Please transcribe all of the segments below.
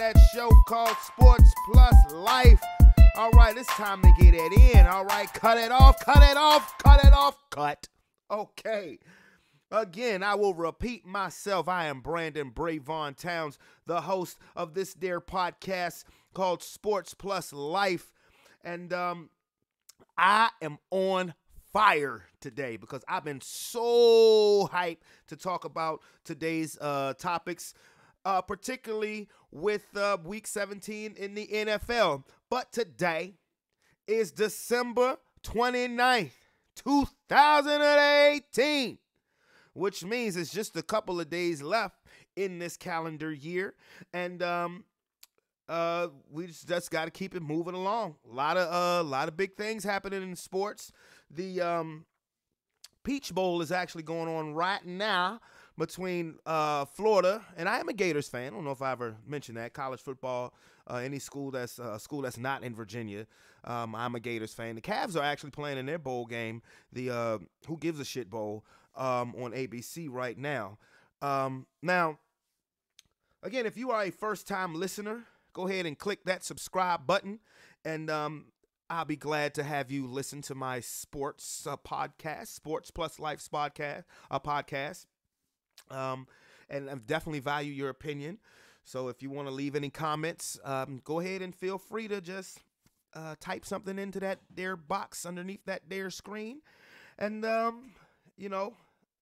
that show called Sports Plus Life. All right, it's time to get it in. All right, cut it off. Cut. Okay. Again, I will repeat myself. I am Brandon Brevon Towns, the host of this there podcast called Sports Plus Life. And I am on fire today because I've been so hyped to talk about today's topics, particularly with Week 17 in the NFL. But today is December 29th, 2018, which means it's just a couple of days left in this calendar year. And we just got to keep it moving along. A lot of big things happening in sports. The Peach Bowl is actually going on right now between Florida, and I am a Gators fan. I don't know if I ever mentioned that. College football, any school that's not in Virginia, I'm a Gators fan. The Cavs are actually playing in their bowl game, the Who Gives a Shit Bowl, on ABC right now. Now, again, if you are a first-time listener, go ahead and click that subscribe button, and I'll be glad to have you listen to my sports podcast, Sports Plus Life podcast. And I definitely value your opinion. So if you want to leave any comments, go ahead and feel free to just type something into that there box underneath that there screen. And,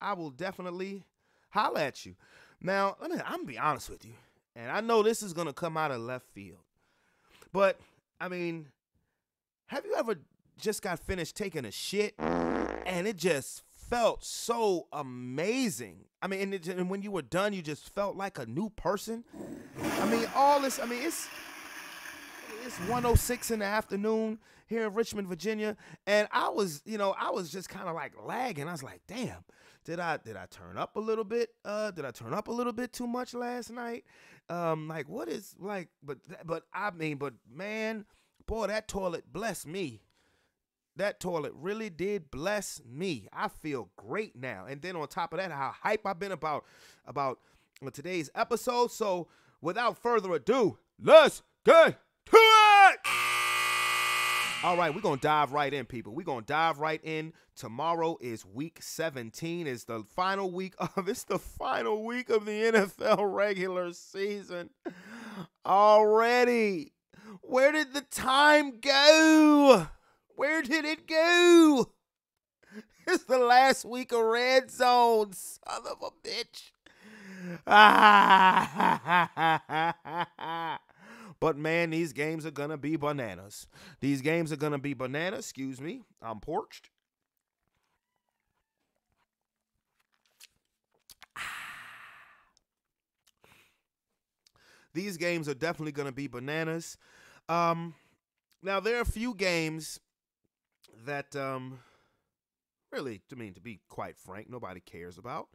I will definitely holler at you. Now, I'm going to be honest with you. And I know this is going to come out of left field. But, I mean, have you ever just got finished taking a shit and it just felt so amazing? I mean, and when you were done, you just felt like a new person. I mean, it's 1:06 in the afternoon here in Richmond, Virginia, and I was just kind of like lagging. I was like, damn, did I turn up a little bit? Did I turn up a little bit too much last night? But man, boy, that toilet blessed me. That toilet really did bless me. I feel great now. And then on top of that, how hype I've been about today's episode. So without further ado, let's get to it. All right, we're going to dive right in, people. We're going to dive right in. Tomorrow is week 17. It's the final week of the NFL regular season already. Where did the time go? Where did it go? It's the last week of Red Zone, son of a bitch. But, man, these games are going to be bananas. Excuse me. I'm parched. These games are definitely going to be bananas. Now, there are a few games that really, to be quite frank, nobody cares about.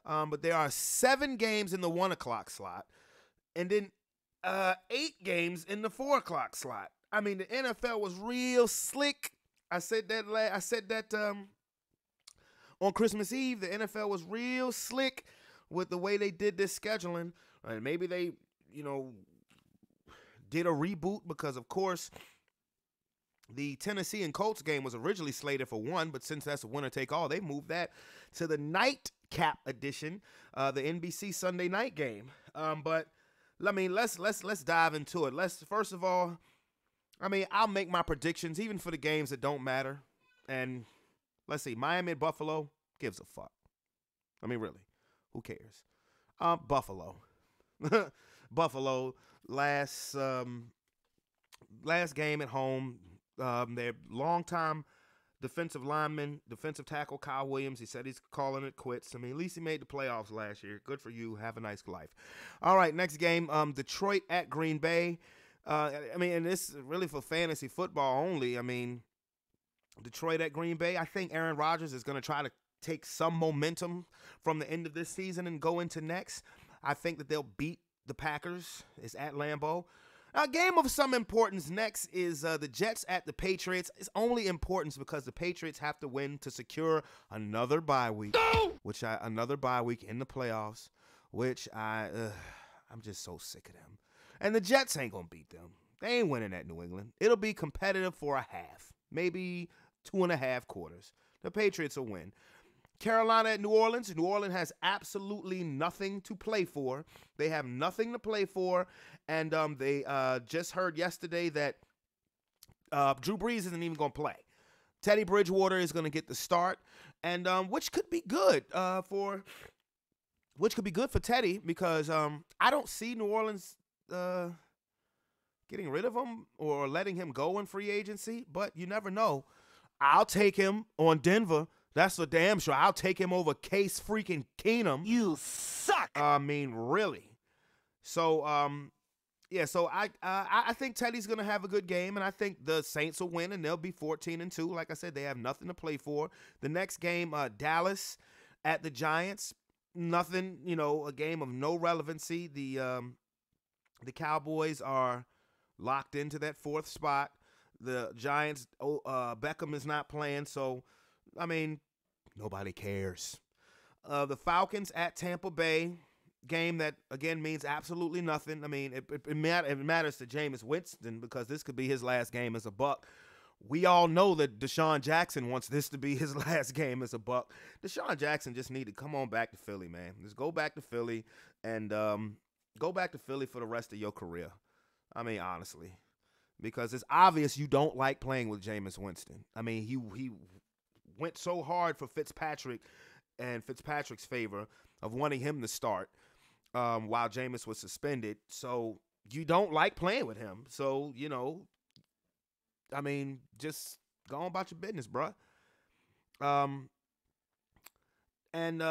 But there are 7 games in the 1 o'clock slot, and then 8 games in the 4 o'clock slot. I mean, the NFL was real slick. I said that on Christmas Eve. The NFL was real slick with the way they did this scheduling. And maybe they, did a reboot because, of course, the Tennessee and Colts game was originally slated for 1, but since that's a winner-take-all, they moved that to the nightcap edition, the NBC Sunday night game. But let's dive into it. First of all, I'll make my predictions even for the games that don't matter. And let's see, Miami and Buffalo, gives a fuck. Really, who cares? Buffalo. Buffalo, last game at home. Their longtime defensive tackle Kyle Williams, he said he's calling it quits. At least he made the playoffs last year. Good for you. Have a nice life. All right, next game, Detroit at Green Bay. And this is really for fantasy football only. Detroit at Green Bay. I think Aaron Rodgers is going to try to take some momentum from the end of this season and go into next. I think that they'll beat the Packers. It's at Lambeau. A game of some importance next is the Jets at the Patriots. It's only importance because the Patriots have to win to secure another bye week, another bye week in the playoffs, which I'm just so sick of them. And the Jets ain't going to beat them. They ain't winning at New England. It'll be competitive for a half, maybe 2.5 quarters. The Patriots will win. Carolina at New Orleans. New Orleans has absolutely nothing to play for. They have nothing to play for. And they just heard yesterday that Drew Brees isn't even going to play. Teddy Bridgewater is going to get the start, and which could be good for Teddy, because I don't see New Orleans getting rid of him or letting him go in free agency, but you never know. I'll take him on Denver. That's for damn sure. I'll take him over Case freaking Keenum. You suck. I mean, really. So, yeah, so I think Teddy's going to have a good game, and I think the Saints will win, and they'll be 14-2. Like I said, they have nothing to play for. The next game, Dallas at the Giants. Nothing, a game of no relevancy. The Cowboys are locked into that 4th spot. The Giants, Beckham is not playing, so, I mean, nobody cares. The Falcons at Tampa Bay. Game that, again, means absolutely nothing. I mean, it matters to Jameis Winston because this could be his last game as a Buck. We all know that Deshaun Jackson wants this to be his last game as a Buck. Deshaun Jackson just need to come on back to Philly, man. Just go back to Philly and go back to Philly for the rest of your career. I mean, honestly, because it's obvious you don't like playing with Jameis Winston. I mean, he went so hard for Fitzpatrick and Fitzpatrick's favor of wanting him to start while Jameis was suspended. So you don't like playing with him. So, I mean, just go on about your business, bruh. And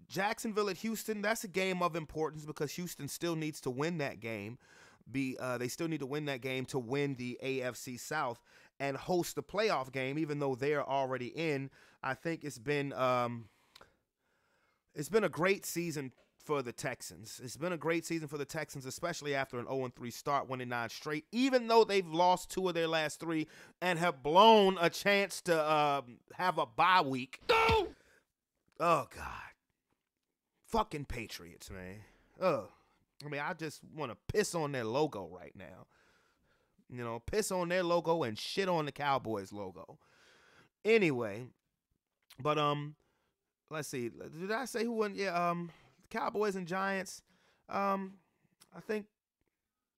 Jacksonville at Houston, that's a game of importance because Houston still needs to win that game. They still need to win that game to win the AFC South and host the playoff game, even though they're already in. I think it's been a great season for the Texans. It's been a great season for the Texans, especially after an 0-3 start, winning 9 straight, even though they've lost 2 of their last 3 and have blown a chance to have a bye week. Oh, God. Fucking Patriots, man. Ugh. I mean, I just want to piss on their logo right now. Piss on their logo and shit on the Cowboys logo. Anyway, but let's see. Did I say who won? Yeah, Cowboys and Giants. I think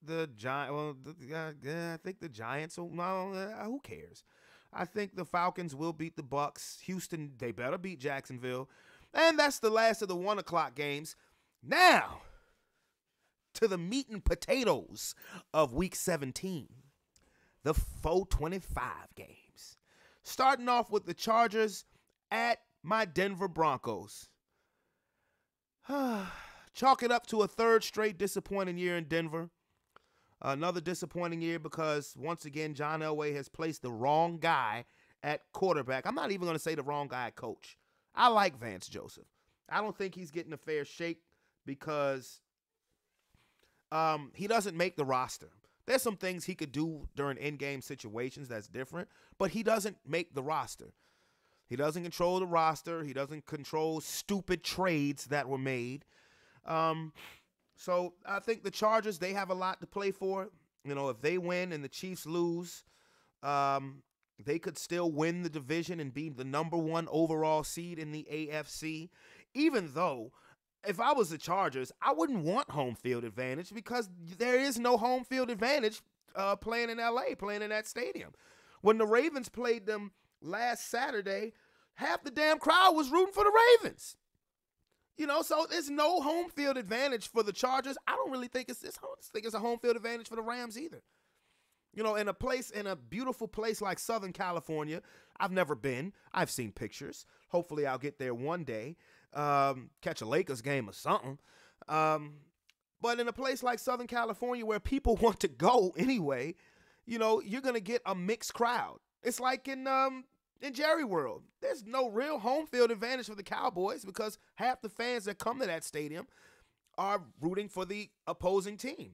the Giants. Well, I think the Giants will. No, who cares? I think the Falcons will beat the Bucks. Houston, they better beat Jacksonville, and that's the last of the 1:00 games. Now to the meat and potatoes of Week 17, the 425 games. Starting off with the Chargers at my Denver Broncos. Chalk it up to a 3rd straight disappointing year in Denver. Another disappointing year because, once again, John Elway has placed the wrong guy at quarterback. I'm not even going to say the wrong guy at coach. I like Vance Joseph. I don't think he's getting a fair shake because he doesn't make the roster. There's some things he could do during in-game situations that's different, but he doesn't make the roster. He doesn't control the roster. He doesn't control stupid trades that were made. So I think the Chargers, they have a lot to play for. If they win and the Chiefs lose, they could still win the division and be the number 1 overall seed in the AFC, even though if I was the Chargers, I wouldn't want home field advantage because there is no home field advantage playing in L.A., playing in that stadium. When the Ravens played them last Saturday, half the damn crowd was rooting for the Ravens. So there's no home field advantage for the Chargers. I don't really think it's a home field advantage for the Rams either. In a beautiful place like Southern California, I've never been. I've seen pictures. Hopefully I'll get there one day. Catch a Lakers game or something. But in a place like Southern California where people want to go anyway, you're going to get a mixed crowd. It's like in Jerry World. There's no real home field advantage for the Cowboys because half the fans that come to that stadium are rooting for the opposing team.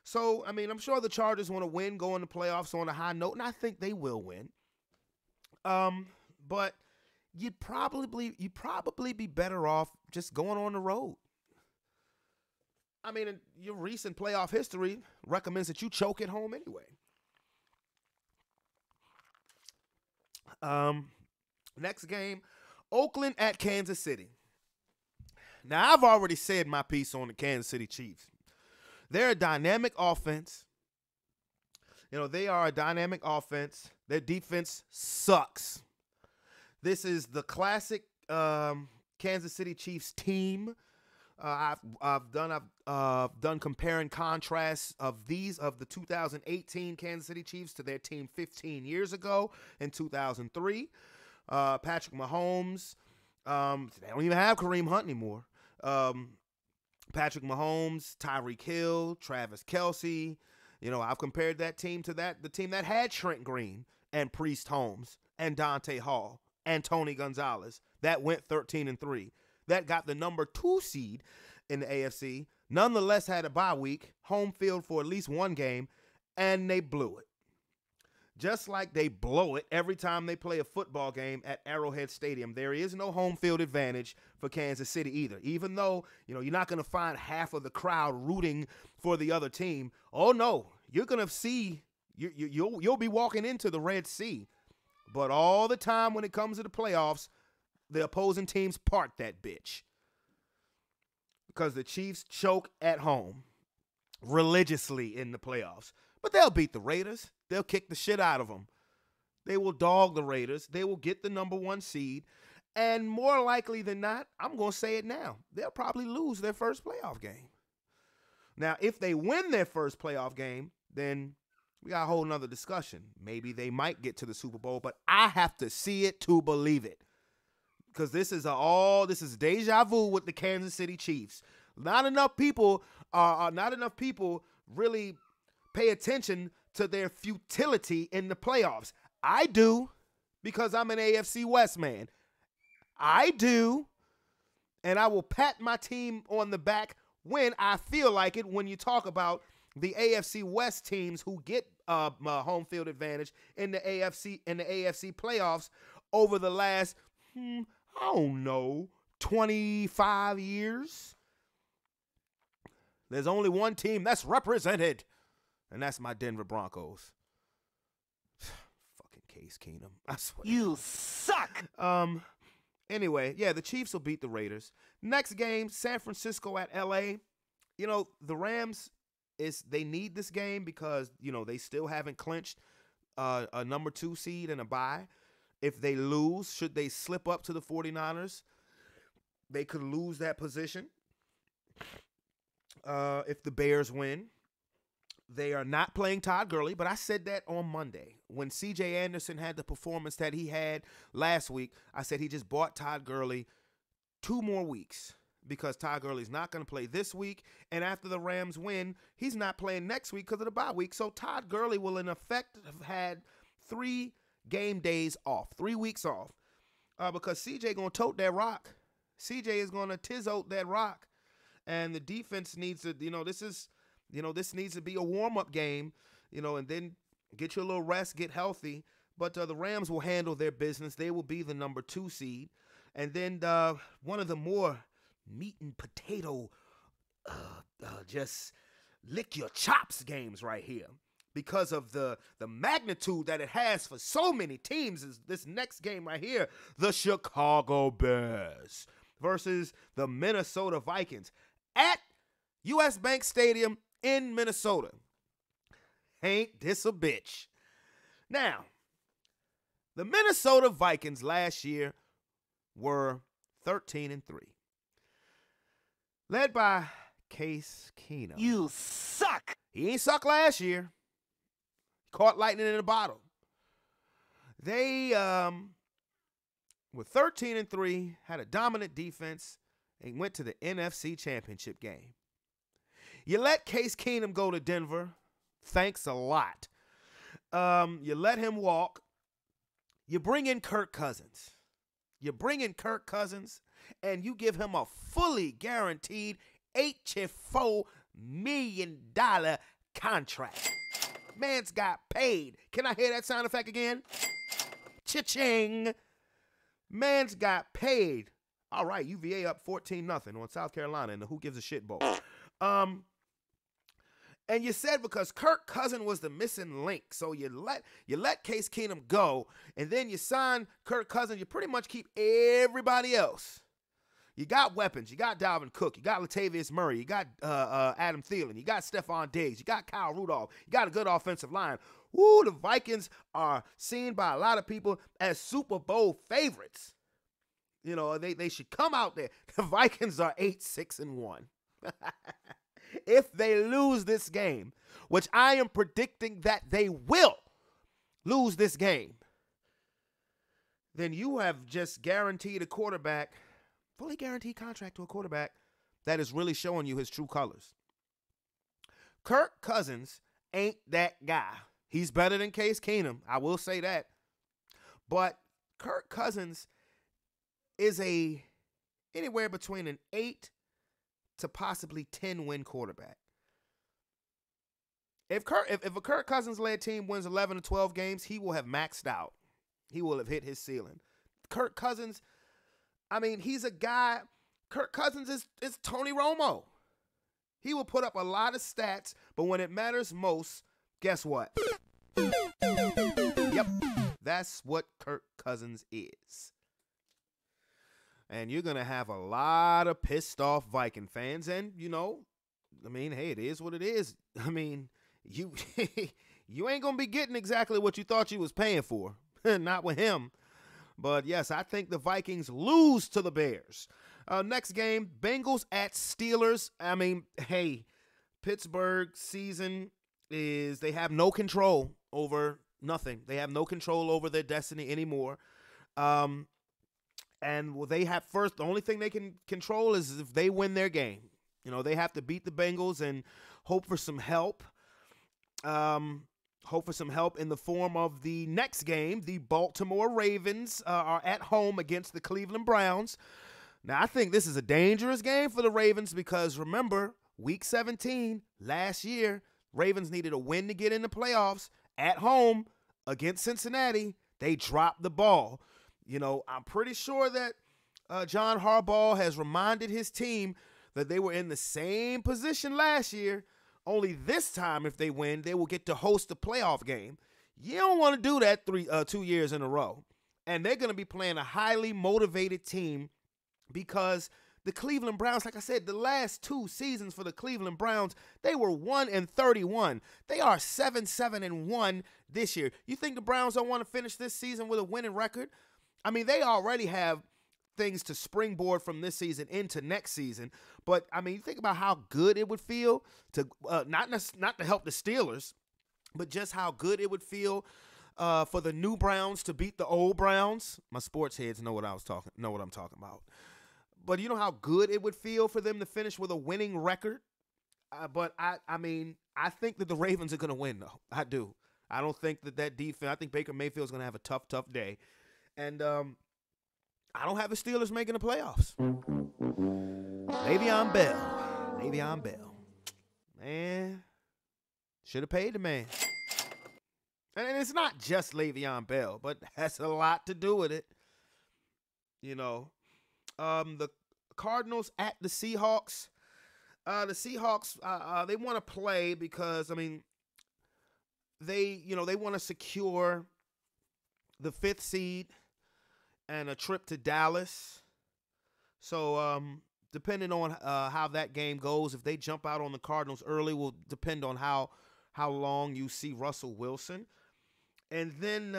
So, I mean, I'm sure the Chargers want to win, go in the playoffs on a high note, and I think they will win. But you'd probably be better off just going on the road. I mean, your recent playoff history recommends that you choke at home anyway. Next game, Oakland at Kansas City. Now, I've already said my piece on the Kansas City Chiefs. They're a dynamic offense. They are a dynamic offense. Their defense sucks. This is the classic Kansas City Chiefs team. I've done compare and contrast of the 2018 Kansas City Chiefs to their team 15 years ago in 2003. Patrick Mahomes. They don't even have Kareem Hunt anymore. Patrick Mahomes, Tyreek Hill, Travis Kelce. I've compared that team to the team that had Trent Green and Priest Holmes and Dante Hall and Tony Gonzalez. That went 13-3. That got the number 2 seed in the AFC. Nonetheless had a bye week, home field for at least one game, and they blew it. Just like they blow it every time they play a football game at Arrowhead Stadium. There is no home field advantage for Kansas City either. Even though, you're not going to find half of the crowd rooting for the other team. Oh, no. You're going to see, you'll be walking into the Red Sea. But all the time when it comes to the playoffs, the opposing teams part that bitch. Because the Chiefs choke at home religiously in the playoffs. But they'll beat the Raiders. They'll kick the shit out of them. They will dog the Raiders. They will get the number 1 seed. And more likely than not, I'm going to say it now, they'll probably lose their first playoff game. Now, if they win their first playoff game, then we got a whole nother discussion. Maybe they might get to the Super Bowl, but I have to see it to believe it. Because this is deja vu with the Kansas City Chiefs. Not enough people really pay attention to their futility in the playoffs. I do, because I'm an AFC West man. I do, and I will pat my team on the back when I feel like it. When you talk about the AFC West teams who get home field advantage in the AFC playoffs over the last 25 years. There's only one team that's represented, and that's my Denver Broncos. Fucking Case Keenum. I swear. You suck. Anyway, yeah, the Chiefs will beat the Raiders. Next game, San Francisco at LA. The Rams, they need this game because, they still haven't clinched a number 2 seed and a bye. If they lose, should they slip up to the 49ers, they could lose that position. If the Bears win, they are not playing Todd Gurley, but I said that on Monday. When C.J. Anderson had the performance that he had last week, I said he just bought Todd Gurley 2 more weeks because Todd Gurley's not going to play this week, and after the Rams win, he's not playing next week because of the bye week. So Todd Gurley will, in effect, have had 3 game days off, 3 weeks off, because C.J. going to tote that rock. C.J. is going to tizote that rock, and the defense needs to, this needs to be a warm-up game, and then get you a little rest, get healthy. But the Rams will handle their business. They will be the number 2 seed. And then one of the more meat and potato, just lick your chops games right here. Because of the magnitude that it has for so many teams is this next game right here. The Chicago Bears versus the Minnesota Vikings at U.S. Bank Stadium in Minnesota. Ain't this a bitch? Now, the Minnesota Vikings last year were 13-3. Led by Case Keenum. You suck. He ain't suck last year. Caught lightning in a bottle. They were 13-3, had a dominant defense, and went to the NFC Championship game. You let Case Keenum go to Denver. Thanks a lot. You let him walk. You bring in Kirk Cousins. And you give him a fully guaranteed $84 million contract. Man's got paid. Can I hear that sound effect again? Cha-ching. Man's got paid. All right, UVA up 14-0 on South Carolina in the Who Gives a Shit Bowl. And you said because Kirk Cousins was the missing link, so you let Case Keenum go, and then you sign Kirk Cousins. You pretty much keep everybody else. You got weapons. You got Dalvin Cook. You got Latavius Murray. You got Adam Thielen. You got Stephon Diggs. You got Kyle Rudolph. You got a good offensive line. Woo, the Vikings are seen by a lot of people as Super Bowl favorites. You know, they should come out there. The Vikings are 8-6-1. If they lose this game, which I am predicting that they will lose this game, then you have just guaranteed a quarterback, fully guaranteed contract to a quarterback that is really showing you his true colors. Kirk Cousins ain't that guy. He's better than Case Keenum, I will say that. But Kirk Cousins is anywhere between an 8 to possibly 10-win quarterback. If a Kirk Cousins-led team wins 11 or 12 games, he will have maxed out. He will have hit his ceiling. Kirk Cousins, I mean, he's a guy. Kirk Cousins is Tony Romo. He will put up a lot of stats, but when it matters most, guess what? Yep, that's what Kirk Cousins is. And you're going to have a lot of pissed off Viking fans. And, you know, I mean, hey, it is what it is. I mean, you ain't going to be getting exactly what you thought you was paying for. Not with him. But, yes, I think the Vikings lose to the Bears. Next game, Bengals at Steelers. I mean, hey, Pittsburgh season is they have no control over nothing. They have no control over their destiny anymore. And they have the only thing they can control is if they win their game. You know, they have to beat the Bengals and hope for some help. Hope for some help in the form of the next game. The Baltimore Ravens are at home against the Cleveland Browns. Now, I think this is a dangerous game for the Ravens because, remember, Week 17, last year, Ravens needed a win to get in the playoffs at home against Cincinnati. They dropped the ball. You know, I'm pretty sure that John Harbaugh has reminded his team that they were in the same position last year, only this time if they win, they will get to host a playoff game. You don't want to do that 2 years in a row. And they're going to be playing a highly motivated team because the Cleveland Browns, like I said, the last 2 seasons for the Cleveland Browns, they were 1-31. They are 7-1 this year. You think the Browns don't want to finish this season with a winning record? I mean, they already have things to springboard from this season into next season. But, I mean, think about how good it would feel to not to help the Steelers, but just how good it would feel for the new Browns to beat the old Browns. My sports heads know what I'm talking about. But you know how good it would feel for them to finish with a winning record? But, I mean, I think that the Ravens are going to win, though. I do. I don't think that defense – I think Baker Mayfield's going to have a tough day. And I don't have the Steelers making the playoffs. Le'Veon Bell. Man, should have paid the man. And it's not just Le'Veon Bell, but has a lot to do with it. You know, the Cardinals at the Seahawks. The Seahawks, they want to play because, I mean, they want to secure the 5th seed and a trip to Dallas. So, depending on how that game goes, if they jump out on the Cardinals early will depend on how long you see Russell Wilson. And then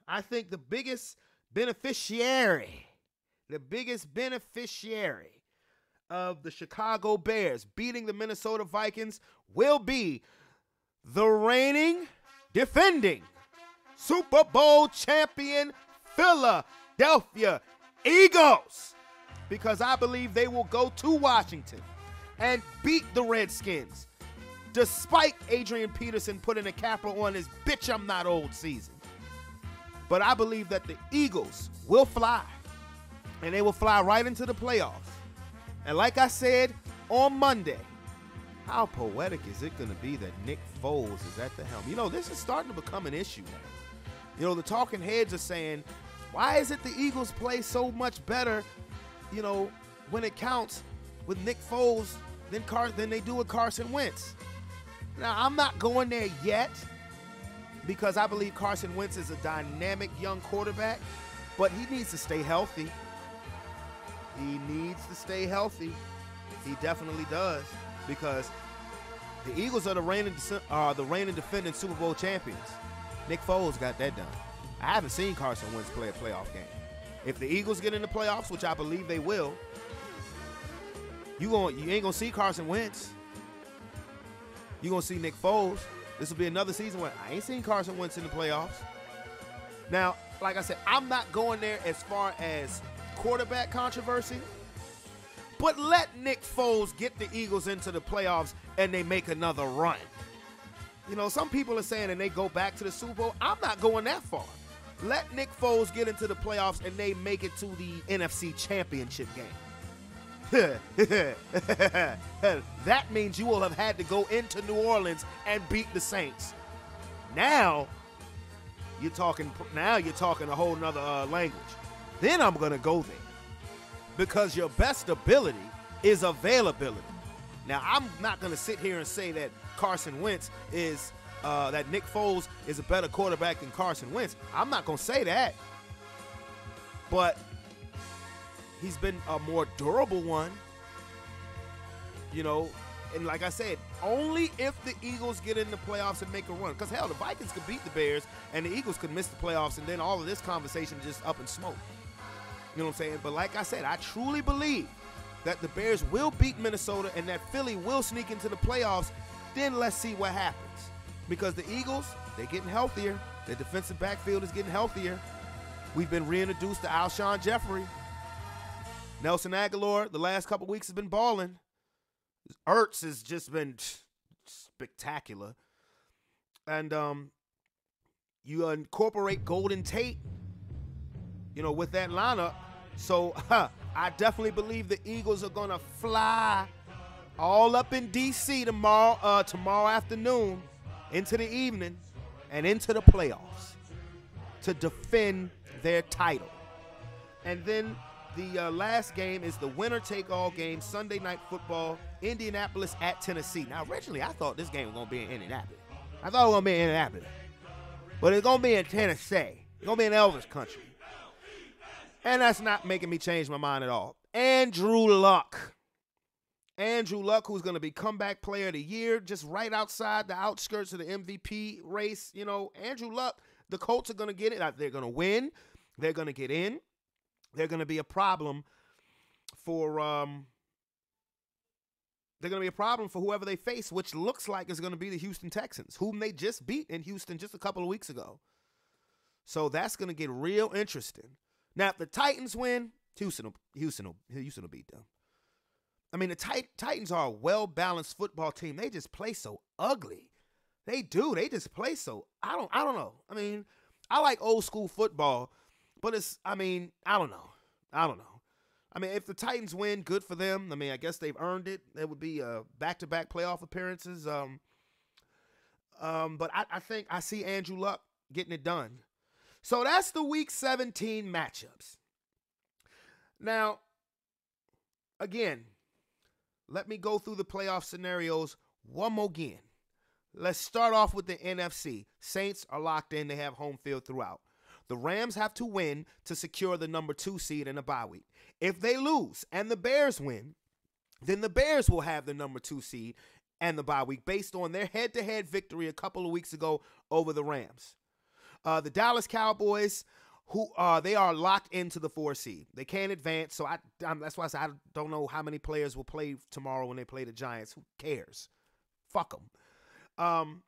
I think the biggest beneficiary of the Chicago Bears beating the Minnesota Vikings will be the reigning, defending Super Bowl champion Philadelphia Eagles, because I believe they will go to Washington and beat the Redskins, despite Adrian Peterson putting a capper on his "bitch, I'm not old" season. But I believe that the Eagles will fly, and they will fly right into the playoffs. And like I said on Monday, how poetic is it going to be that Nick Foles is at the helm? You know, this is starting to become an issue now. You know, the talking heads are saying, why is it the Eagles play so much better, you know, when it counts with Nick Foles Then they do with Carson Wentz. Now, I'm not going there yet because I believe Carson Wentz is a dynamic young quarterback, but he needs to stay healthy. He needs to stay healthy. He definitely does, because the Eagles are the reigning defending Super Bowl champions. Nick Foles got that done. I haven't seen Carson Wentz play a playoff game. If the Eagles get in the playoffs, which I believe they will, you ain't gonna see Carson Wentz. You gonna see Nick Foles. This will be another season where I ain't seen Carson Wentz in the playoffs. Now, like I said, I'm not going there as far as quarterback controversy, but let Nick Foles get the Eagles into the playoffs and they make another run. You know, some people are saying and they go back to the Super Bowl. I'm not going that far. Let Nick Foles get into the playoffs and they make it to the NFC Championship game. That means you will have had to go into New Orleans and beat the Saints. Now you're talking a whole nother language. Then I'm going to go there, because your best ability is availability. Now, I'm not going to sit here and say that Carson Wentz is that Nick Foles is a better quarterback than Carson Wentz. I'm not going to say that. But he's been a more durable one. You know, and like I said, only if the Eagles get in the playoffs and make a run. Because, hell, the Vikings could beat the Bears and the Eagles could miss the playoffs, and then all of this conversation is just up in smoke. You know what I'm saying? But like I said, I truly believe that the Bears will beat Minnesota and that Philly will sneak into the playoffs. Then let's see what happens. Because the Eagles, they're getting healthier. Their defensive backfield is getting healthier. We've been reintroduced to Alshon Jeffrey. Nelson Aguilar, the last couple weeks, has been balling. Ertz has just been spectacular. And you incorporate Golden Tate, you know, with that lineup. So I definitely believe the Eagles are going to fly all up in D.C. tomorrow afternoon into the evening and into the playoffs to defend their title. And then the last game is the winner-take-all game, Sunday Night Football, Indianapolis at Tennessee. Now, originally, I thought this game was going to be in Indianapolis. I thought it was going to be in Indianapolis. But it's going to be in Tennessee. It's going to be in Elvis country. And that's not making me change my mind at all. Andrew Luck. Andrew Luck, who's going to be comeback player of the year, just right outside the outskirts of the MVP race. You know, Andrew Luck, the Colts are going to get it. They're going to win. They're going to get in. They're going to be a problem for whoever they face, which looks like is going to be the Houston Texans, whom they just beat in Houston just a couple of weeks ago. So that's going to get real interesting. Now, if the Titans win, Houston will beat them. I mean, the Titans are a well-balanced football team. They just play so ugly. They do. They just play so. I don't know. I mean, I like old school football, but I don't know. I mean, if the Titans win, good for them. I mean, I guess they've earned it. It would be back-to-back playoff appearances. But I think I see Andrew Luck getting it done. So that's the Week 17 matchups. Now, again, let me go through the playoff scenarios one more again. Let's start off with the NFC. Saints are locked in. They have home field throughout. The Rams have to win to secure the number 2 seed in a bye week. If they lose and the Bears win, then the Bears will have the number 2 seed and the bye week based on their head-to-head victory a couple of weeks ago over the Rams. The Dallas Cowboys, they are locked into the 4 seed. They can't advance, so that's why I said I don't know how many players will play tomorrow when they play the Giants. Who cares? Fuck them.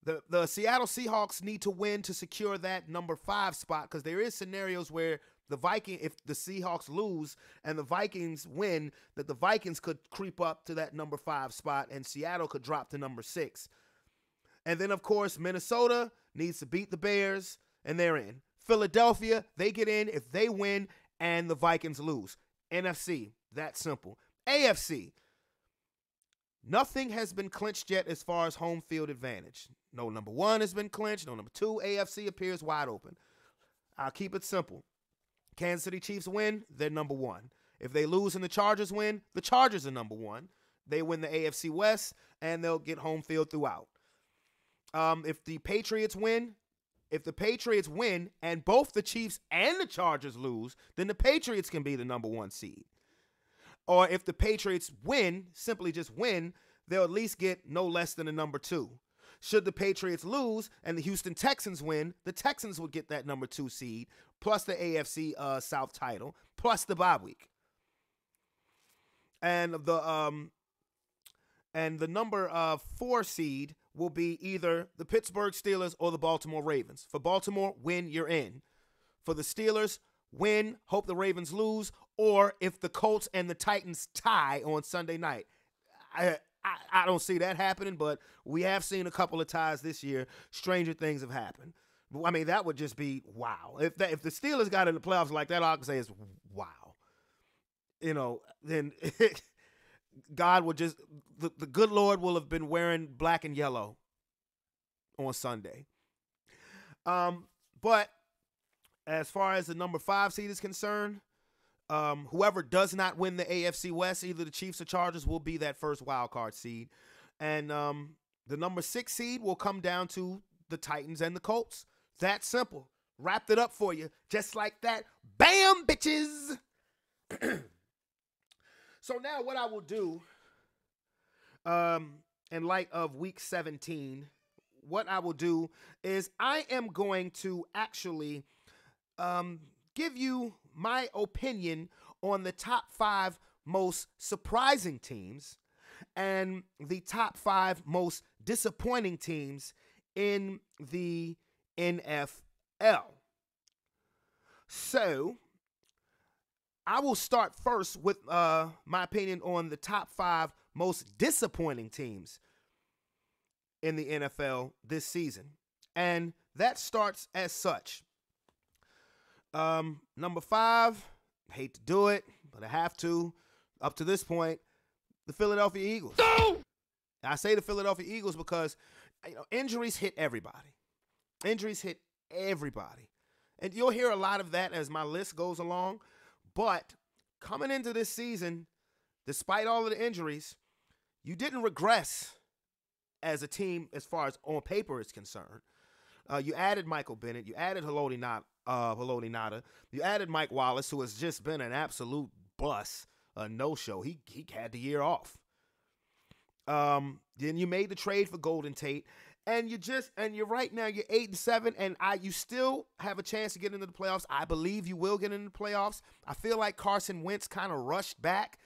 The Seattle Seahawks need to win to secure that number 5 spot, because there is scenarios where if the Seahawks lose and the Vikings win, that the Vikings could creep up to that number 5 spot and Seattle could drop to number 6. And then, of course, Minnesota needs to beat the Bears, and they're in. Philadelphia, they get in if they win and the Vikings lose. NFC, that simple. AFC, nothing has been clinched yet as far as home field advantage. No number 1 has been clinched. No number 2. AFC appears wide open. I'll keep it simple. Kansas City Chiefs win, they're number 1. If they lose and the Chargers win, the Chargers are number 1. they win the AFC West, and they'll get home field throughout. If the Patriots win and both the Chiefs and the Chargers lose, then the Patriots can be the number 1 seed. Or if the Patriots win, simply just win, they'll at least get no less than a number 2. Should the Patriots lose and the Houston Texans win, the Texans would get that number 2 seed, plus the AFC South title, plus the bye week. And the number 4 seed will be either the Pittsburgh Steelers or the Baltimore Ravens. For Baltimore, win, you're in. For the Steelers, win, hope the Ravens lose, or if the Colts and the Titans tie on Sunday night. I don't see that happening, but we have seen a couple of ties this year. Stranger things have happened. I mean, that would just be wow. If the Steelers got in the playoffs like that, all I can say is wow. Then God would just, the good Lord will have been wearing black and yellow on Sunday. But as far as the number 5 seed is concerned, whoever does not win the AFC West, either the Chiefs or Chargers, will be that first wild card seed. And the number 6 seed will come down to the Titans and the Colts. That simple. Wrapped it up for you. Just like that. Bam, bitches. So now what I will do, in light of week 17, what I will do is I am going to actually give you my opinion on the top 5 most surprising teams and the top 5 most disappointing teams in the NFL. So I will start first with my opinion on the top 5 most disappointing teams in the NFL this season. And that starts as such. Number 5, hate to do it, but I have to. Up to this point, the Philadelphia Eagles. No! I say the Philadelphia Eagles because injuries hit everybody. Injuries hit everybody. And you'll hear a lot of that as my list goes along. But coming into this season, despite all of the injuries, you didn't regress as a team as far as on paper is concerned. You added Michael Bennett. You added Haloti Ngata. You added Mike Wallace, who has just been an absolute bust, a no-show. He had the year off. Then you made the trade for Golden Tate, and you're right now you're 8-7, and you still have a chance to get into the playoffs. I believe you will get into the playoffs. I feel like Carson Wentz kind of rushed back,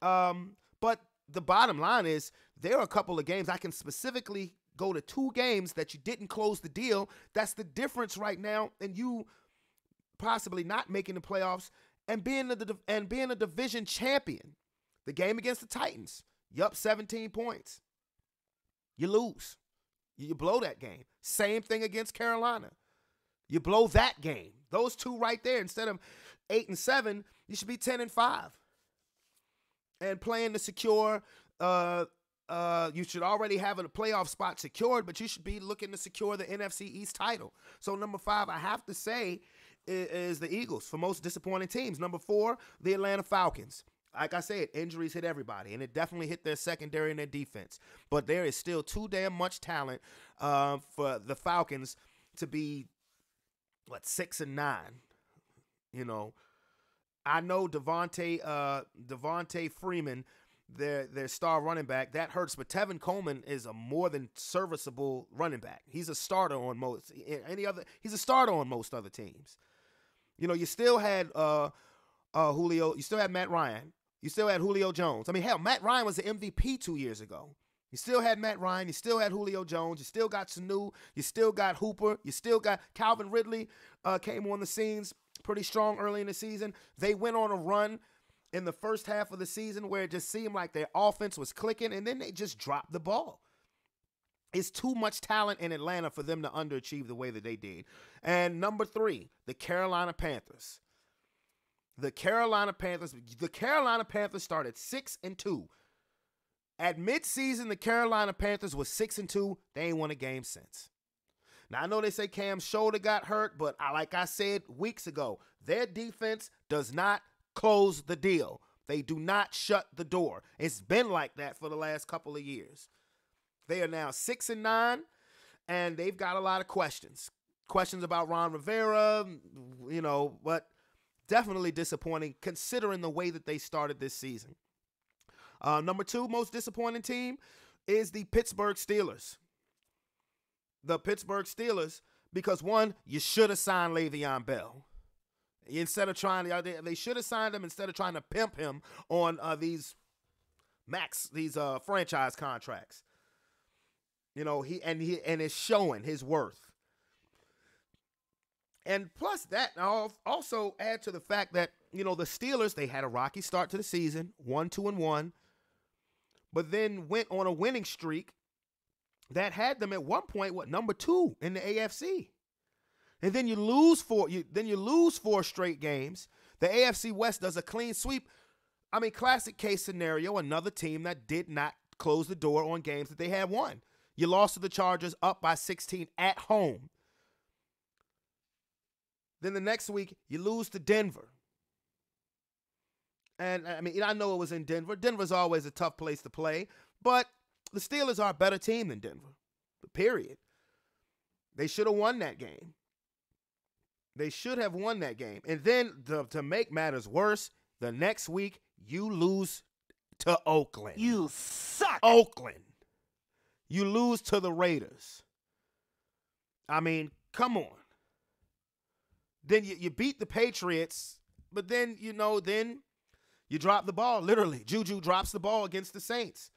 but the bottom line is there are a couple of games I can specifically go to 2 games that you didn't close the deal. That's the difference right now, and you possibly not making the playoffs and being a division champion. The game against the Titans, you up 17 points. You lose. You blow that game. Same thing against Carolina. You blow that game. Those 2 right there, instead of 8-7, you should be 10-5. And playing to secure, you should already have a playoff spot secured, but you should be looking to secure the NFC East title. So number 5, I have to say, is the Eagles for most disappointing teams. Number 4, the Atlanta Falcons. Like I said, injuries hit everybody, and it definitely hit their secondary and their defense. But there is still too damn much talent for the Falcons to be, 6-9. I know Devontae Freeman, their star running back, that hurts, but Tevin Coleman is a more than serviceable running back. He's a starter on most other teams. You still had Julio, you still had Matt Ryan, you still had Julio Jones. I mean, hell, Matt Ryan was the MVP 2 years ago. You still had Matt Ryan, you still had Julio Jones, you still got Sanu, you still got Hooper, you still got Calvin Ridley came on the scenes pretty strong early in the season. They went on a run in the first half of the season where it just seemed like their offense was clicking, and then they just dropped the ball. It's too much talent in Atlanta for them to underachieve the way that they did. And number 3, the Carolina Panthers. The Carolina Panthers started 6-2. At midseason, the Carolina Panthers was 6-2. They ain't won a game since. Now, I know they say Cam's shoulder got hurt, but like I said weeks ago, their defense does not close the deal. They do not shut the door. It's been like that for the last couple of years. They are now 6-9, and they've got a lot of questions. Questions about Ron Rivera, but definitely disappointing considering the way that they started this season. Number 2 most disappointing team is the Pittsburgh Steelers. The Pittsburgh Steelers, because one, you should have signed Le'Veon Bell. Instead of they should have signed him instead of trying to pimp him on these franchise contracts. He is showing his worth. And plus that, I'll also add to the fact that, the Steelers, they had a rocky start to the season, 1-2-1, but then went on a winning streak that had them at one point, number 2 in the AFC. And then you lose 4 straight games. The AFC West does a clean sweep. I mean, classic case scenario, another team that did not close the door on games that they had won. You lost to the Chargers up by 16 at home. Then the next week, you lose to Denver. And, I know it was in Denver. Denver's always a tough place to play. But the Steelers are a better team than Denver. Period. They should have won that game. They should have won that game. And then, to make matters worse, the next week, you lose to Oakland. You suck. Oakland. You lose to the Raiders. Come on. Then you beat the Patriots, but then, then you drop the ball. Literally, Juju drops the ball against the Saints.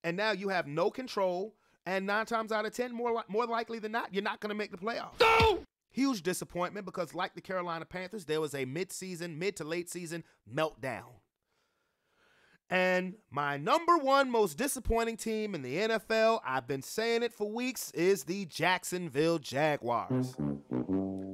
And now you have no control, and 9 times out of 10, more likely than not, you're not going to make the playoffs. No! Huge disappointment because, like the Carolina Panthers, there was a mid to late season meltdown. And my number 1 most disappointing team in the NFL, I've been saying it for weeks, is the Jacksonville Jaguars.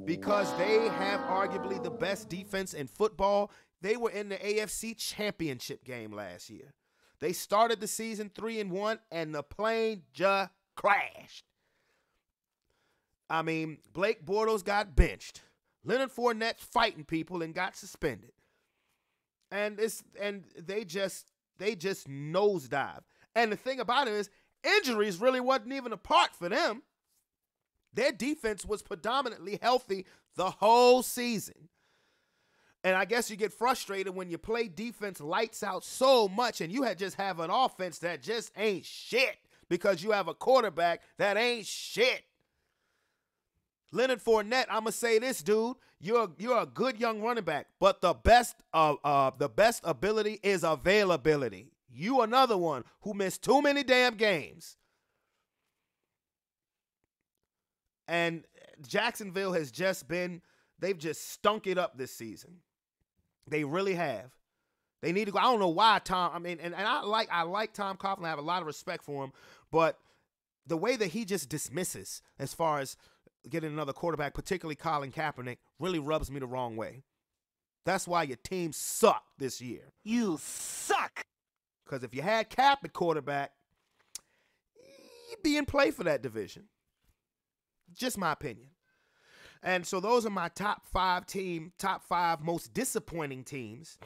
Because they have arguably the best defense in football. They were in the AFC Championship game last year. They started the season 3-1, and the plane just crashed. Blake Bortles got benched. Leonard Fournette fighting people and got suspended. And they just nosedive. And the thing about it is, injuries really wasn't even a part for them. Their defense was predominantly healthy the whole season. And I guess you get frustrated when you play defense lights out so much and you just have an offense that just ain't shit because you have a quarterback that ain't shit. Leonard Fournette, I'm gonna say this, dude. You're a good young running back, but the best ability is availability. You another one who missed too many damn games. And Jacksonville has they've just stunk it up this season. They really have. They need to go. I don't know why and I like Tom Coughlin. I have a lot of respect for him, but the way that he just dismisses as far as getting another quarterback, particularly Colin Kaepernick, really rubs me the wrong way. That's why your team sucked this year. You suck. Because if you had Cap at quarterback, you'd be in play for that division. Just my opinion. And so those are my top 5 most disappointing teams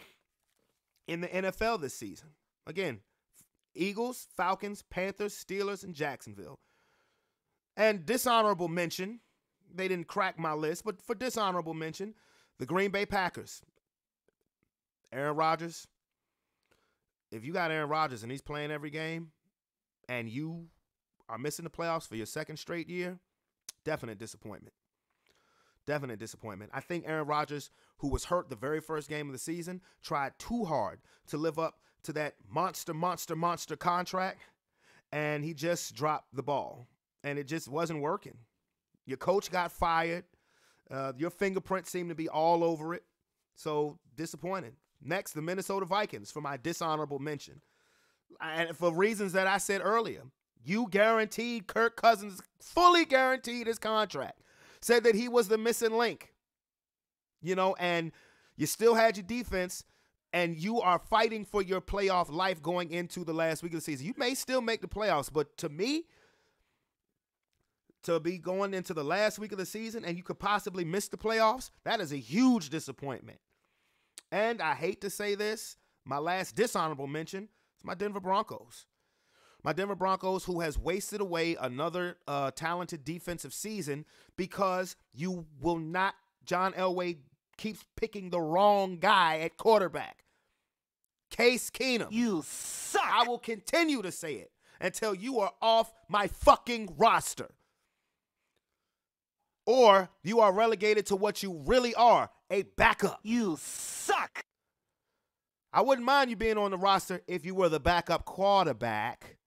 in the NFL this season. Again, Eagles, Falcons, Panthers, Steelers, and Jacksonville. And dishonorable mention, they didn't crack my list, but for dishonorable mention, the Green Bay Packers. Aaron Rodgers. If you got Aaron Rodgers and he's playing every game and you are missing the playoffs for your second straight year, definite disappointment. Definite disappointment. I think Aaron Rodgers, who was hurt the very first game of the season, tried too hard to live up to that monster contract, and he just dropped the ball. And it just wasn't working. Your coach got fired. Your fingerprint seemed to be all over it. So, disappointed. Next, the Minnesota Vikings for my dishonorable mention. And for reasons that I said earlier, you guaranteed Kirk Cousins, fully guaranteed his contract. Said that he was the missing link. And you still had your defense, and you are fighting for your playoff life going into the last week of the season. You may still make the playoffs, but to me, to be going into the last week of the season and you could possibly miss the playoffs, that is a huge disappointment. And I hate to say this, my last dishonorable mention is my Denver Broncos. My Denver Broncos, who has wasted away another talented defensive season because you will not, John Elway keeps picking the wrong guy at quarterback. Case Keenum. You suck. I will continue to say it until you are off my fucking roster. Or you are relegated to what you really are, a backup. You suck. I wouldn't mind you being on the roster if you were the backup quarterback.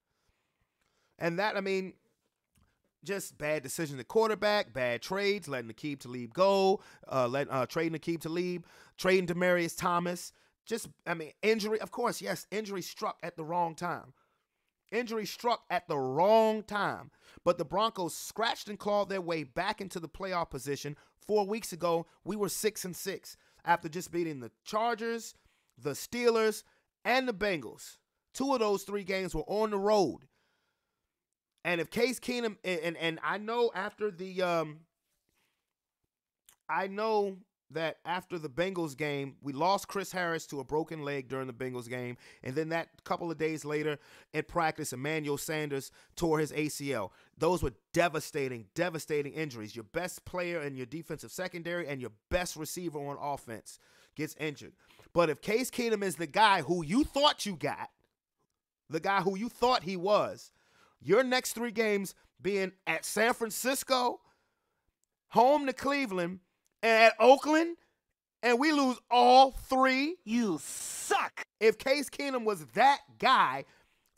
And that, I mean, just bad decisions at quarterback, bad trades, letting Aqib Talib go, trading Aqib Talib, trading Demaryius Thomas. Just, I mean, injury. Of course, yes, injury struck at the wrong time. Injury struck at the wrong time. But the Broncos scratched and clawed their way back into the playoff position. 4 weeks ago, we were 6-6 after just beating the Chargers, the Steelers, and the Bengals. 2 of those 3 games were on the road. And if Case Keenum, and I know after the, I know that after the Bengals game, we lost Chris Harris to a broken leg during the Bengals game. And then that couple of days later in practice, Emmanuel Sanders tore his ACL. Those were devastating, devastating injuries. Your best player in your defensive secondary and your best receiver on offense gets injured. But if Case Keenum is the guy who you thought you got, the guy who you thought he was, your next 3 games being at San Francisco, home to Cleveland, and at Oakland, and we lose all 3. You suck. If Case Keenum was that guy,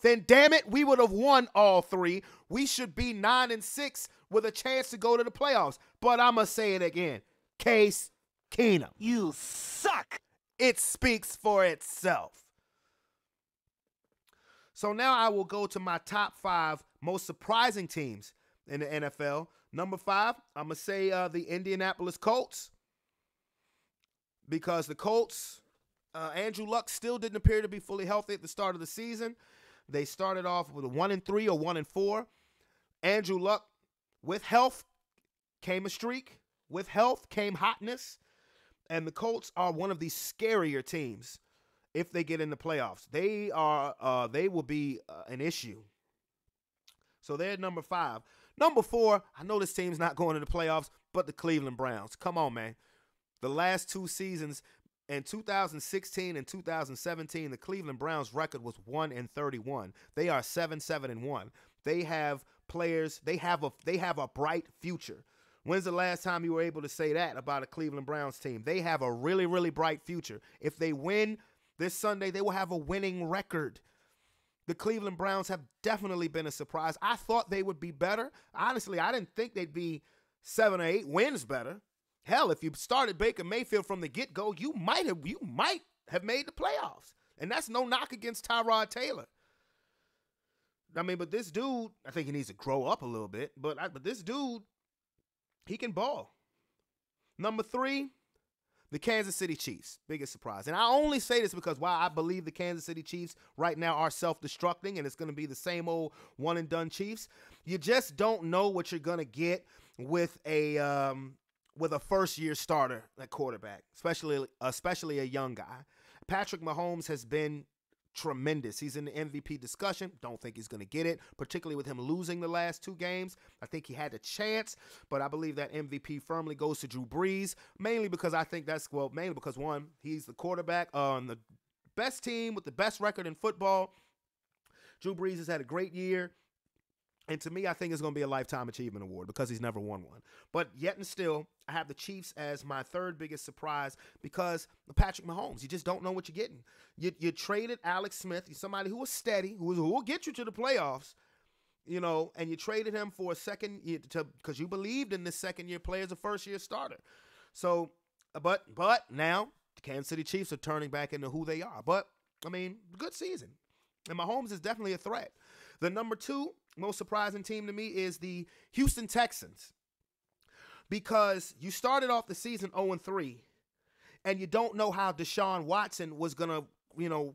then damn it, we would have won all 3. We should be 9-6 with a chance to go to the playoffs. But I'm going to say it again. Case Keenum. You suck. It speaks for itself. So now I will go to my top 5 most surprising teams in the NFL. Number 5, I'm going to say the Indianapolis Colts. Because the Colts, Andrew Luck still didn't appear to be fully healthy at the start of the season. They started off with a 1-3 or 1-4. Andrew Luck, with health came a streak. With health came hotness. And the Colts are one of the scarier teams if they get in the playoffs. They will be an issue. So they're number 5. Number 4, I know this team's not going to the playoffs, but the Cleveland Browns. Come on, man. The last 2 seasons, in 2016 and 2017, the Cleveland Browns record was 1-31. They are 7-1. They have players. They have a bright future. When's the last time you were able to say that about a Cleveland Browns team? They have a really, really bright future. If they win this Sunday, they will have a winning record. The Cleveland Browns have definitely been a surprise. I thought they would be better. Honestly, I didn't think they'd be 7 or 8 wins better. Hell, if you started Baker Mayfield from the get-go, you might have made the playoffs. And that's no knock against Tyrod Taylor. I mean, but this dude, I think he needs to grow up a little bit. But this dude, he can ball. Number 3, the Kansas City Chiefs. Biggest surprise. And I only say this because while I believe the Kansas City Chiefs right now are self-destructing and it's going to be the same old one-and-done Chiefs, you just don't know what you're going to get with a first-year starter at quarterback, especially a young guy. Patrick Mahomes has been tremendous. He's in the MVP discussion. Don't think he's going to get it, particularly with him losing the last 2 games. I think he had a chance, but I believe that MVP firmly goes to Drew Brees, mainly because, one, he's the quarterback on the best team with the best record in football. Drew Brees has had a great year. And to me, I think it's going to be a Lifetime Achievement Award because he's never won one. But yet and still, I have the Chiefs as my 3rd biggest surprise because of Patrick Mahomes. You just don't know what you're getting. You traded Alex Smith, somebody who was steady, who will get you to the playoffs, and you traded him for a second year because you believed in this second-year player as a first-year starter. So, but now the Kansas City Chiefs are turning back into who they are. But, I mean, good season. And Mahomes is definitely a threat. The number 2 most surprising team to me is the Houston Texans, because you started off the season 0-3, and you don't know how Deshaun Watson was going to,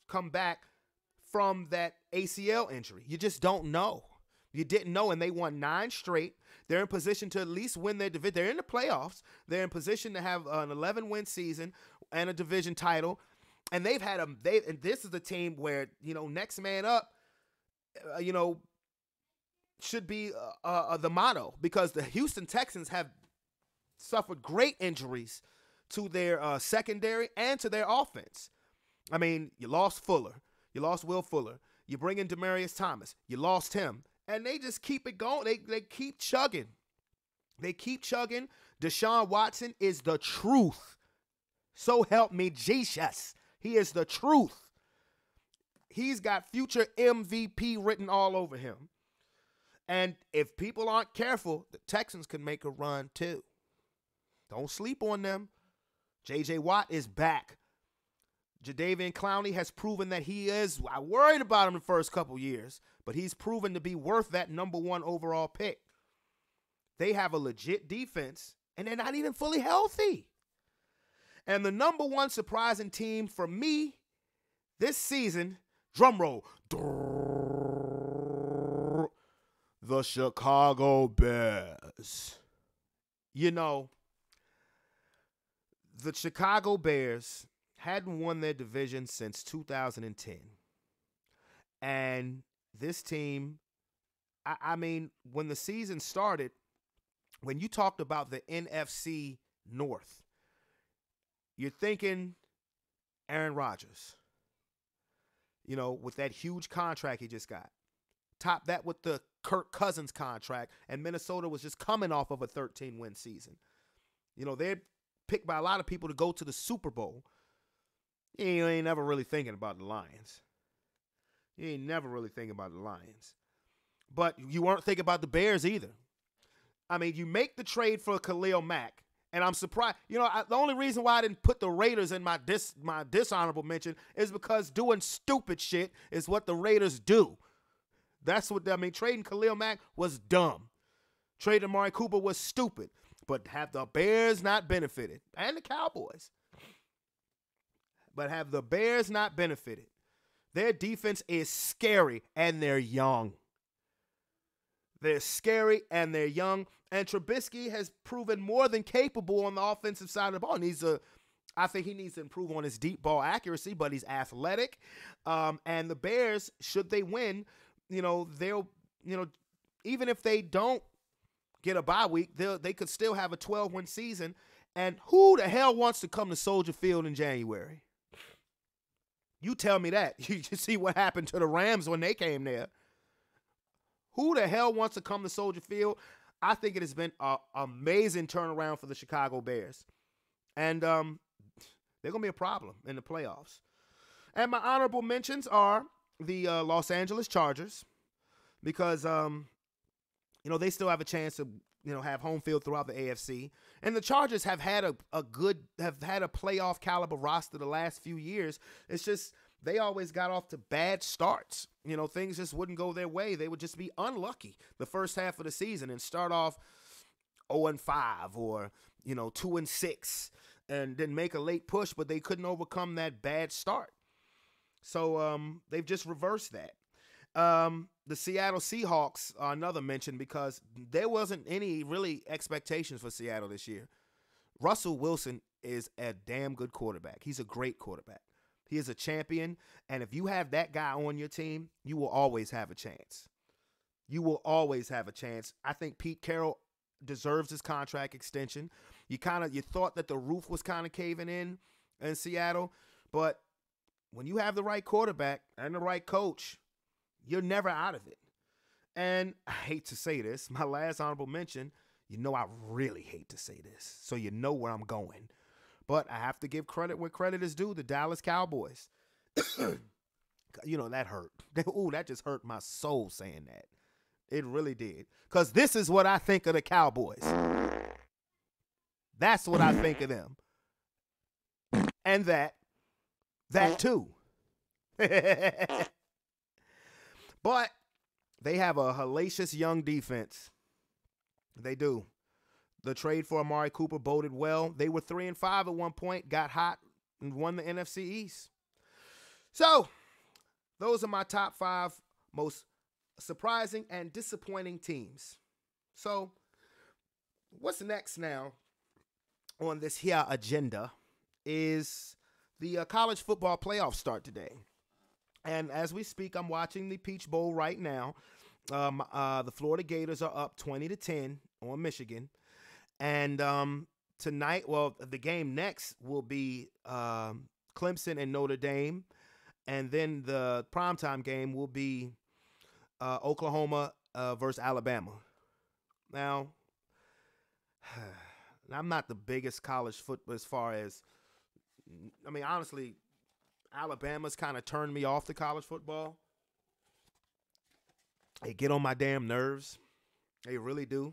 come back from that ACL injury. You just don't know. You didn't know, and they won 9 straight. They're in position to at least win their division. They're in the playoffs. They're in position to have an 11-win season and a division title. And and this is the team where, next man up, should be the motto, because the Houston Texans have suffered great injuries to their secondary and to their offense. I mean, you lost Fuller. You lost Will Fuller. You bring in Demaryius Thomas. You lost him. And they just keep it going. They keep chugging. They keep chugging. Deshaun Watson is the truth. So help me, Jesus. He is the truth. He's got future MVP written all over him. And if people aren't careful, the Texans can make a run too. Don't sleep on them. J.J. Watt is back. Jadeveon Clowney has proven that he is. I worried about him the first couple years, but he's proven to be worth that number 1 overall pick. They have a legit defense, and they're not even fully healthy. And the number 1 surprising team for me this season, drum roll, the Chicago Bears. The Chicago Bears hadn't won their division since 2010. And this team, I mean, when the season started, when you talked about the NFC North, you're thinking Aaron Rodgers, with that huge contract he just got. Top that with the Kirk Cousins contract, and Minnesota was just coming off of a 13-win season. They're picked by a lot of people to go to the Super Bowl. You ain't never really thinking about the Lions. But you weren't thinking about the Bears either. I mean, you make the trade for Khalil Mack, and I'm surprised. The only reason why I didn't put the Raiders in my dishonorable mention is because doing stupid shit is what the Raiders do. That's what, trading Khalil Mack was dumb. Trading Amari Cooper was stupid. But have the Bears not benefited, and the Cowboys, but have the Bears not benefited, their defense is scary, and they're young. They're scary, and they're young. And Trubisky has proven more than capable on the offensive side of the ball. I think he needs to improve on his deep ball accuracy, but he's athletic. And the Bears, should they win, they'll, even if they don't get a bye week, they could still have a 12-win season. And who the hell wants to come to Soldier Field in January? You tell me that. You see what happened to the Rams when they came there. Who the hell wants to come to Soldier Field? I think it has been an amazing turnaround for the Chicago Bears. And they're going to be a problem in the playoffs. And my honorable mentions are the Los Angeles Chargers, because they still have a chance to have home field throughout the AFC. And the Chargers have had a playoff caliber roster the last few years. It's just they always got off to bad starts. Things just wouldn't go their way. They would just be unlucky the first half of the season and start off 0-5 or 2-6 and then make a late push, but they couldn't overcome that bad start. So they've just reversed that. The Seattle Seahawks are another mention, because there wasn't any really expectations for Seattle this year. Russell Wilson is a damn good quarterback. He's a great quarterback. He is a champion, and if you have that guy on your team, you will always have a chance. I think Pete Carroll deserves his contract extension. You thought that the roof was kind of caving in Seattle, but when you have the right quarterback and the right coach, you're never out of it. And I hate to say this, my last honorable mention, I really hate to say this, so you know where I'm going. But I have to give credit where credit is due, the Dallas Cowboys. That hurt. That just hurt my soul saying that. It really did. Because this is what I think of the Cowboys. That's what I think of them. And that too. But they have a hellacious young defense. They do. The trade for Amari Cooper boded well. They were 3-5 at one point, got hot, and won the NFC East. So, those are my top 5 most surprising and disappointing teams. So, what's next now on this here agenda is The college football playoffs start today. And as we speak, I'm watching the Peach Bowl right now. The Florida Gators are up 20-10 on Michigan. And tonight, well, the game next will be Clemson and Notre Dame. And then the primetime game will be Oklahoma versus Alabama. Now, I'm not the biggest college football as far as, I mean, honestly, Alabama's kind of turned me off to college football. They get on my damn nerves. They really do.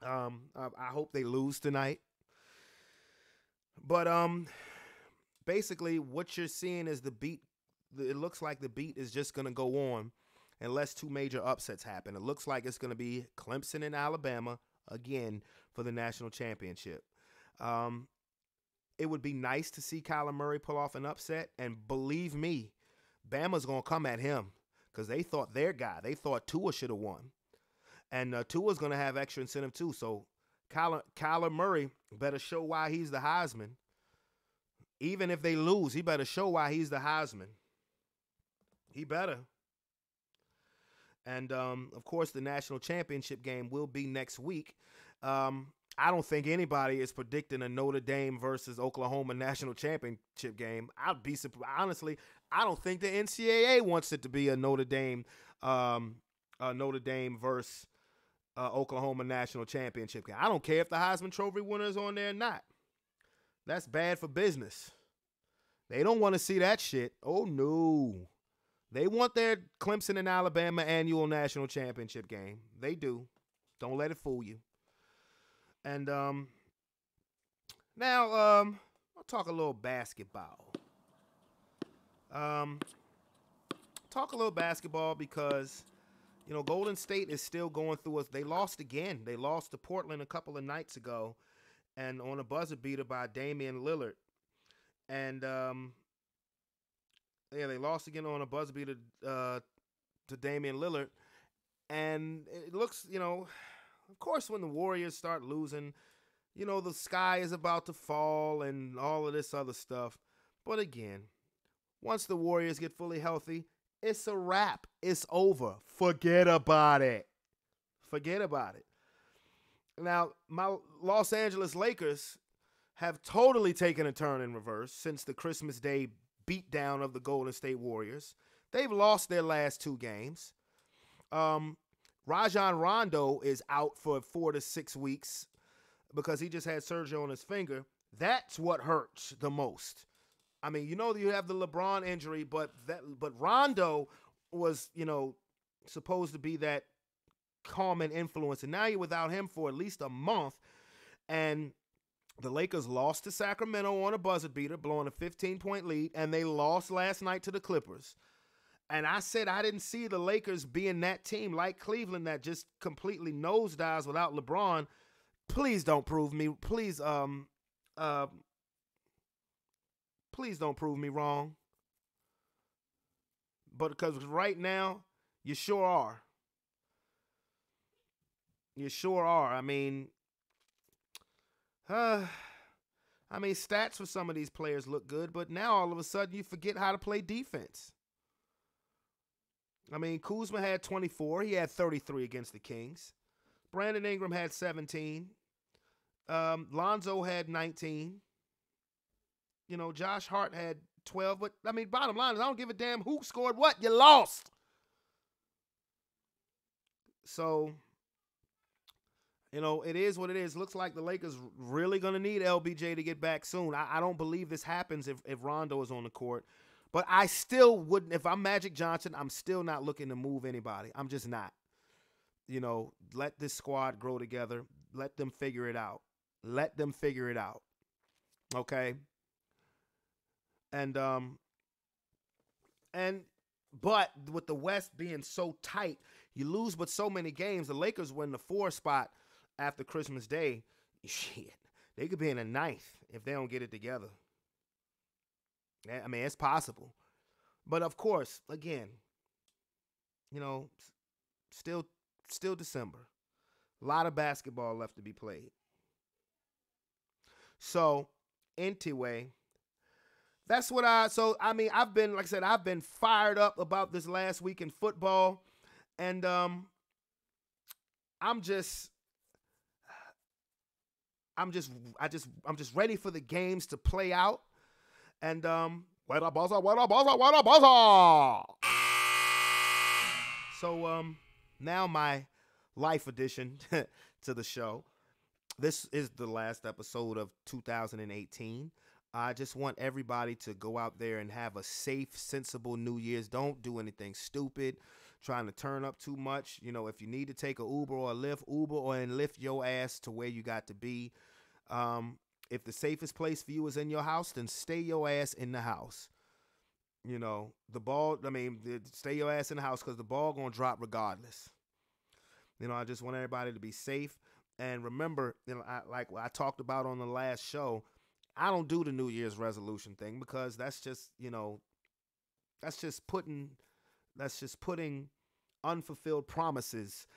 I hope they lose tonight. But basically, what you're seeing is the beat. It looks like the beat is just going to go on unless two major upsets happen. It looks like it's going to be Clemson and Alabama again for the national championship. It would be nice to see Kyler Murray pull off an upset. And believe me, Bama's going to come at him because they thought their guy. They thought Tua should have won. And Tua's going to have extra incentive too. So Kyler Murray better show why he's the Heisman. Even if they lose, he better show why he's the Heisman. He better. And, of course, the national championship game will be next week. I don't think anybody is predicting a Notre Dame versus Oklahoma national championship game. I'd be surprised. Honestly, I don't think the NCAA wants it to be a Notre Dame versus Oklahoma national championship game. I don't care if the Heisman Trophy winner is on there or not. That's bad for business. They don't want to see that shit. Oh, no. They want their Clemson and Alabama annual national championship game. They do. Don't let it fool you. And now I'll talk a little basketball. Talk a little basketball because, you know, Golden State is still going through us. They lost again. They lost to Portland a couple of nights ago, and on a buzzer beater by Damian Lillard. And they lost again on a buzzer beater to Damian Lillard. And it looks, you know, of course, when the Warriors start losing, you know, the sky is about to fall and all of this other stuff. But again, once the Warriors get fully healthy, it's a wrap. It's over. Forget about it. Forget about it. Now, my Los Angeles Lakers have totally taken a turn in reverse since the Christmas Day beatdown of the Golden State Warriors. They've lost their last two games. Rajon Rondo is out for 4 to 6 weeks because he just had surgery on his finger. That's what hurts the most. I mean, you know, you have the LeBron injury, but Rondo was, you know, supposed to be that calming influence. And now you're without him for at least a month. And the Lakers lost to Sacramento on a buzzer beater, blowing a 15-point lead, and they lost last night to the Clippers. And I said I didn't see the Lakers being that team like Cleveland that just completely nosedives without LeBron. Please don't prove me. Please don't prove me wrong. But because right now, you sure are. You sure are. I mean, stats for some of these players look good, but now all of a sudden you forget how to play defense. I mean, Kuzma had 24. He had 33 against the Kings. Brandon Ingram had 17. Lonzo had 19. You know, Josh Hart had 12. But, I mean, bottom line is I don't give a damn who scored what. You lost. So, you know, it is what it is. Looks like the Lakers really going to need LBJ to get back soon. I don't believe this happens if Rondo is on the court. But I still wouldn't. If I'm Magic Johnson, I'm still not looking to move anybody. I'm just not. You know, let this squad grow together. Let them figure it out. Let them figure it out. Okay? But with the West being so tight, you lose but so many games. The Lakers were in the 4 spot after Christmas Day. Shit, they could be in the 9th if they don't get it together. I mean, it's possible. But, of course, again, you know, still December. A lot of basketball left to be played. So, anyway, that's what I've been, like I said, I've been fired up about this last week in football. And I'm just ready for the games to play out. And what up, buzzer? So now my life edition to the show. This is the last episode of 2018. I just want everybody to go out there and have a safe, sensible New Year's. Don't do anything stupid, trying to turn up too much. You know, if you need to take an Uber or a Lyft, and lift your ass to where you got to be. If the safest place for you is in your house, then stay your ass in the house. You know, stay your ass in the house because the ball going to drop regardless. You know, I just want everybody to be safe. And remember, you know, like I talked about on the last show, I don't do the New Year's resolution thing because that's just putting unfulfilled promises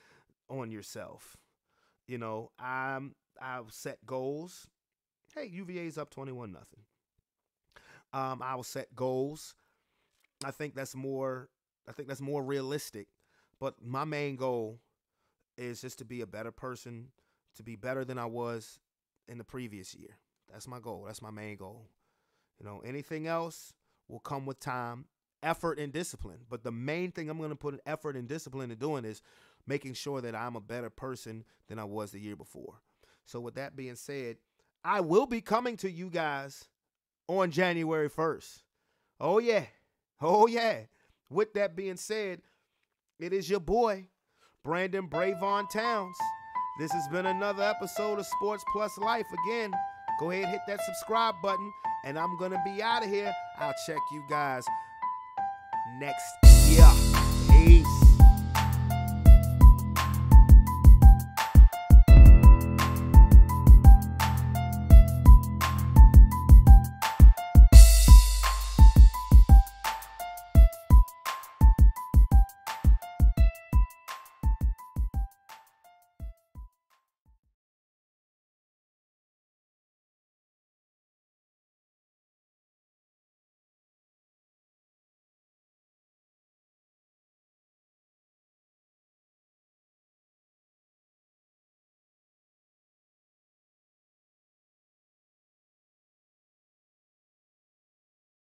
on yourself. You know, I've set goals. Hey, UVA's up 21-0. I will set goals. I think that's more realistic. But my main goal is just to be a better person, to be better than I was in the previous year. That's my goal. That's my main goal. You know, anything else will come with time, effort, and discipline. But the main thing I'm going to put an effort and discipline into doing is making sure that I'm a better person than I was the year before. So with that being said, I will be coming to you guys on January 1st. Oh, yeah. Oh, yeah. With that being said, it is your boy, Brandon Brevon Towns. This has been another episode of Sports Plus Life. Again, go ahead and hit that subscribe button, and I'm going to be out of here. I'll check you guys next year. Peace.